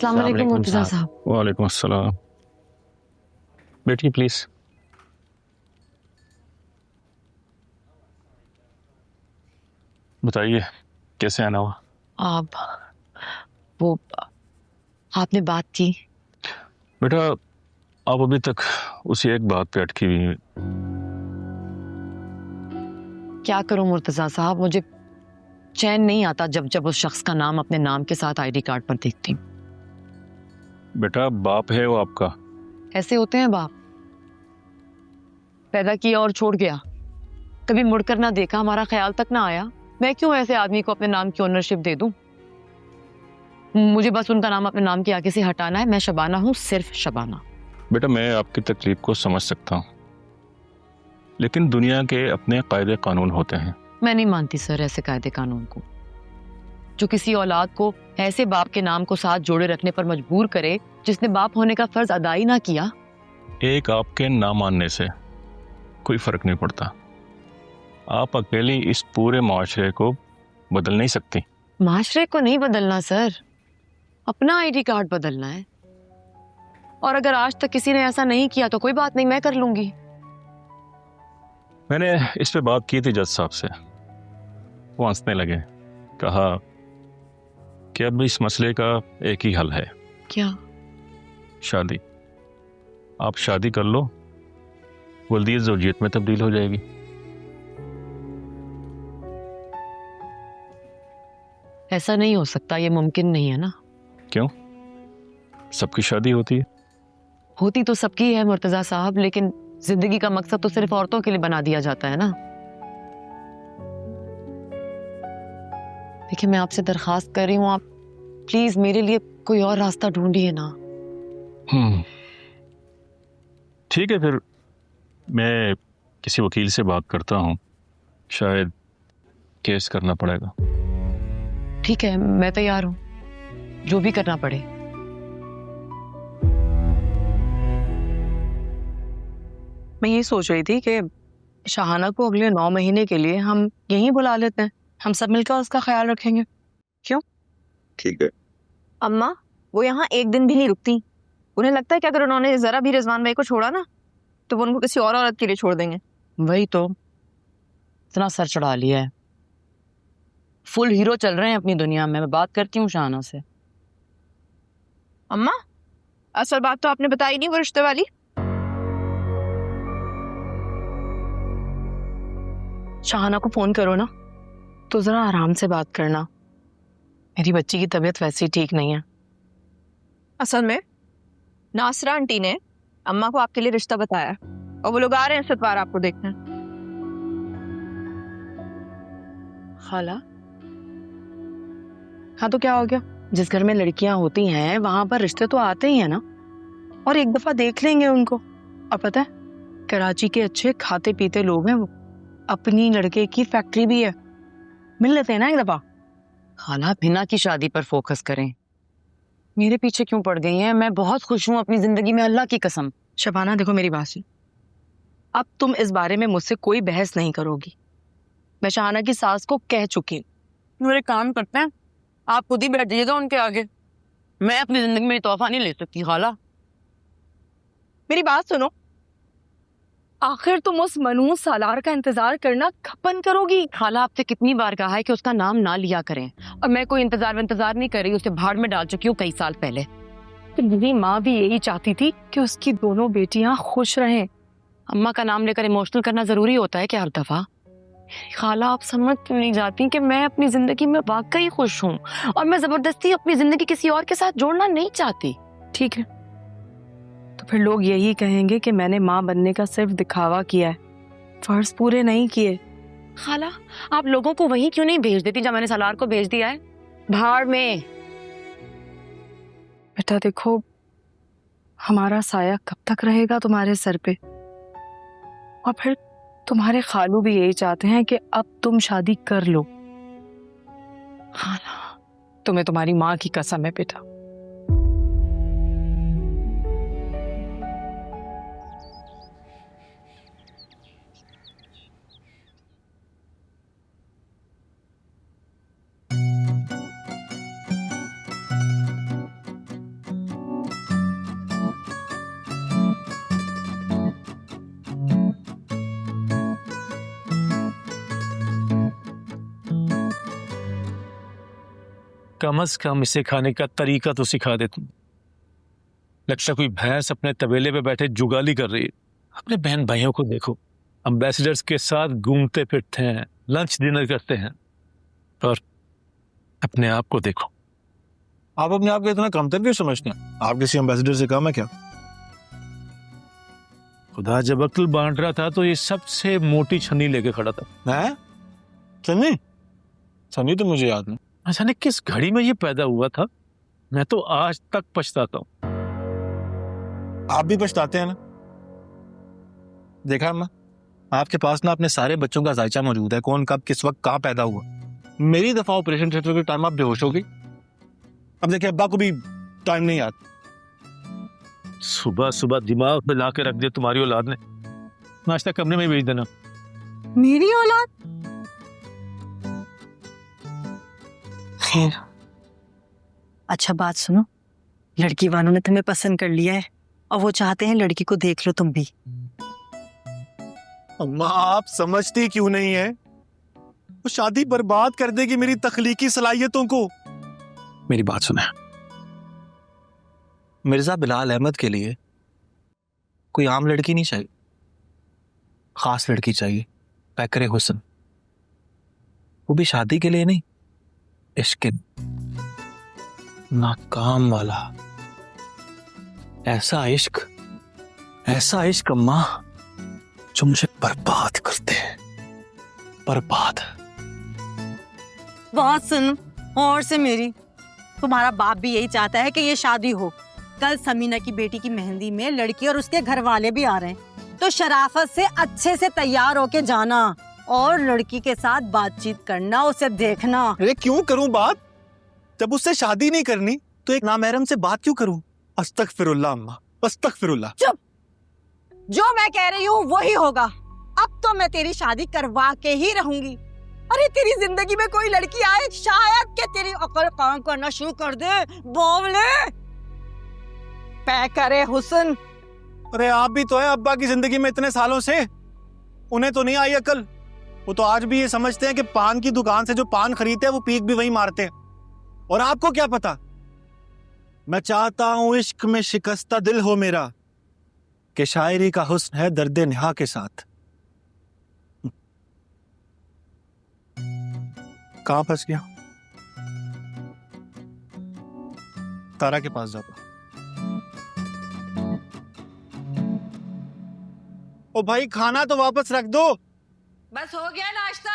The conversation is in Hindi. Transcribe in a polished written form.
अस्सलाम वालेकुम मुर्तज़ा साहब। वालेकुम अस्सलाम। बैठिए प्लीज। बताइए कैसे आना हुआ? आप वो आपने बात की? बेटा आप अभी तक उसी एक बात पे अटकी हुई हैं। क्या करूं मुर्तज़ा साहब, मुझे चैन नहीं आता जब जब उस शख्स का नाम अपने नाम के साथ आईडी कार्ड पर देखती हूँ। बेटा बाप है वो आपका। ऐसे होते हैं बाप, पैदा किया और छोड़ गया, कभी मुड़कर ना देखा, हमारा ख्याल तक ना आया। मैं क्यों ऐसे आदमी को अपने नाम की ओनरशिप दे दूं? मुझे बस उनका नाम अपने नाम के आगे से हटाना है। मैं शबाना हूँ, सिर्फ शबाना। बेटा मैं आपकी तकलीफ को समझ सकता हूँ, लेकिन दुनिया के अपने कायदे कानून होते हैं। मैं नहीं मानती सर ऐसे कायदे कानून को, जो किसी औलाद को ऐसे बाप के नाम को साथ जोड़े रखने पर मजबूर करे जिसने बाप होने का फर्ज अदा ही ना किया। एक आपके ना मानने से कोई फर्क नहीं पड़ता। आप अकेली इस पूरे माशरे को बदल नहीं सकती। माशरे को नहीं बदलना सर, अपना आईडी कार्ड बदलना है। और अगर आज तक किसी ने ऐसा नहीं किया तो कोई बात नहीं, मैं कर लूंगी। मैंने इस पे बात की थी जज साहब से, वो हंसने लगे। कहा कि अब इस मसले का एक ही हल है। क्या? शादी। आप शादी कर लो, वल्दियत ज़ौजियत में तब्दील हो जाएगी। ऐसा नहीं हो सकता, ये मुमकिन नहीं है ना। क्यों? सबकी शादी होती है। होती तो सबकी है मुर्तजा साहब, लेकिन जिंदगी का मकसद तो सिर्फ औरतों के लिए बना दिया जाता है ना। देखिए मैं आपसे दरखास्त कर रही हूँ, आप प्लीज मेरे लिए कोई और रास्ता ढूंढिए ना। ठीक है फिर मैं किसी वकील से बात करता हूँ, शायद केस करना पड़ेगा। ठीक है, मैं तैयार हूँ, जो भी करना पड़े। मैं ये सोच रही थी कि शाहाना को अगले 9 महीने के लिए हम यहीं बुला लेते हैं, हम सब मिलकर उसका ख्याल रखेंगे। क्यों? ठीक है। अम्मा, वो यहाँ एक दिन भी नहीं रुकती। उन्हें लगता है कि अगर उन्होंने जरा भी रिजवान भाई को छोड़ा ना तो वो उनको किसी और औरत के लिए छोड़ देंगे। वही तो, इतना सर चढ़ा लिया है, फुल हीरो चल रहे हैं अपनी दुनिया में। मैं बात करती हूँ शाहाना से। अम्मा, असल बात तो आपने बताई नहीं, वो रिश्ते वाली। शाहाना को फोन करो ना, तो जरा आराम से बात करना, मेरी बच्ची की तबीयत वैसे ही ठीक नहीं है। असल में नासरा आंटी ने अम्मा को आपके लिए रिश्ता बताया और वो लोग आ रहे हैं सतवार आपको देखने। खाला? हाँ तो क्या हो गया, जिस घर में लड़कियां होती हैं वहां पर रिश्ते तो आते ही है ना, और एक दफा देख लेंगे उनको। और पता है, कराची के अच्छे खाते पीते लोग हैं वो, अपनी लड़के की फैक्ट्री भी है, मिल लेते हैं ना एक दफा। खाला बिना की शादी पर फोकस करें, मेरे पीछे क्यों पड़ गई हैं? मैं बहुत खुश हूँ अपनी जिंदगी में, अल्लाह की कसम। शबाना देखो मेरी बात सुन, अब तुम इस बारे में मुझसे कोई बहस नहीं करोगी। मैं शाहाना की सास को कह चुकी हूँ। मेरे काम करते हैं, आप खुद ही बैठ जाइएगा उनके आगे, मैं अपनी जिंदगी में तोहफा नहीं ले सकती। खाला मेरी बात सुनो, आखिर तुम उस मनूस सालार का इंतजार करना कब बंद करोगी? खाला आपसे कितनी बार कहा है कि उसका नाम ना लिया करें, और मैं कोई इंतजार नहीं कर रही, उसे भाड़ में डाल चुकी हूँ कई साल पहले। तो मेरी माँ भी यही चाहती थी कि उसकी दोनों बेटियां खुश रहें। अम्मा का नाम लेकर इमोशनल करना जरूरी होता है क्या हर दफा? खाला आप समझ क्यों नहीं जाती कि मैं अपनी जिंदगी में वाकई खुश हूँ, और मैं जबरदस्ती अपनी जिंदगी किसी और के साथ जोड़ना नहीं चाहती। ठीक है, तो फिर लोग यही कहेंगे कि मैंने माँ बनने का सिर्फ दिखावा किया है, फर्ज पूरे नहीं किए। खाला आप लोगों को वहीं क्यों नहीं भेज देती जब मैंने सलार को भेज दिया है, भाड़ में। बेटा देखो, हमारा साया कब तक रहेगा तुम्हारे सर पे, और फिर तुम्हारे खालू भी यही चाहते हैं कि अब तुम शादी कर लो। खाला तुम्हें तुम्हारी माँ की कसम है बेटा। कम से कम इसे खाने का तरीका तो सिखा दे तुम। लगता कोई भैंस अपने तबेले पे बैठे जुगाली कर रही है। अपने बहन भाइयों को देखो, एम्बेसडर्स के साथ घूमते फिरते हैं, लंच डिनर करते हैं, और अपने आप को देखो। आप अपने आप को इतना कमतर क्यों समझते हैं? आप किसी एम्बेसडर से कम है क्या? खुदा जब अक्ल बांट रहा था तो ये सबसे मोटी छन्नी लेके खड़ा था। मैं सन्नी? सन्नी तो मुझे याद नहीं। अचानक किस घड़ी में ये पैदा हुआ था, मैं तो आज तक पछताता हूँ। आप भी पछताते हैं ना? देखा अम्मा, आपके पास ना अपने सारे बच्चों का जायचा मौजूद है, कौन कब किस वक्त कहाँ पैदा हुआ। मेरी दफा ऑपरेशन थिएटर के टाइम आप बेहोश हो गई। अब देखिए, अब्बा को भी टाइम नहीं याद। सुबह सुबह दिमाग पे ला के रख दिया तुम्हारी औलाद ने। नाश्ता कमरे में ही भेज देना। मेरी औलाद? खैर, अच्छा बात सुनो, लड़की वालों ने तुम्हें पसंद कर लिया है और वो चाहते हैं लड़की को देख लो तुम भी। अम्मा, आप समझती क्यों नहीं है? वो शादी बर्बाद कर देगी मेरी तख्लीकी सलाहियतों को। मेरी बात सुने, मिर्जा बिलाल अहमद के लिए कोई आम लड़की नहीं चाहिए, खास लड़की चाहिए, पैकरे हुस्न। वो भी शादी के लिए नहीं, इश्क नाकाम वाला। ऐसा इश्क अम्मा जो मुझे बर्बाद करते हैं, बर्बाद। बात सुन, और से मेरी, तुम्हारा बाप भी यही चाहता है कि ये शादी हो। कल समीना की बेटी की मेहंदी में लड़की और उसके घर वाले भी आ रहे हैं, तो शराफत से अच्छे से तैयार होके जाना और लड़की के साथ बातचीत करना, उसे देखना। अरे क्यों करूं बात? जब उससे शादी नहीं करनी तो एक नामहरम से बात क्यों करूं? अस्तगफिरुल्लाह अम्मा, अस्तगफिरुल्लाह। चुप, जो मैं कह रही हूँ वही होगा। अब तो मैं तेरी शादी करवा के ही रहूंगी। अरे तेरी जिंदगी में कोई लड़की आए, शायद कि तेरी अकल काम करना शुरू कर दे। बावले, पैकरे हुस्न। अरे आप भी तो है अब्बा की जिंदगी में इतने सालों से, उन्हें तो नहीं आई अकल। वो तो आज भी ये समझते हैं कि पान की दुकान से जो पान खरीदते हैं वो पीक भी वही मारते हैं। और आपको क्या पता? मैं चाहता हूं इश्क में शिकस्ता दिल हो मेरा, कि शायरी का हुस्न है दर्द निहा के साथ। कहां फंस गया? तारा के पास जाता। ओ भाई, खाना तो वापस रख दो। बस हो गया नाश्ता।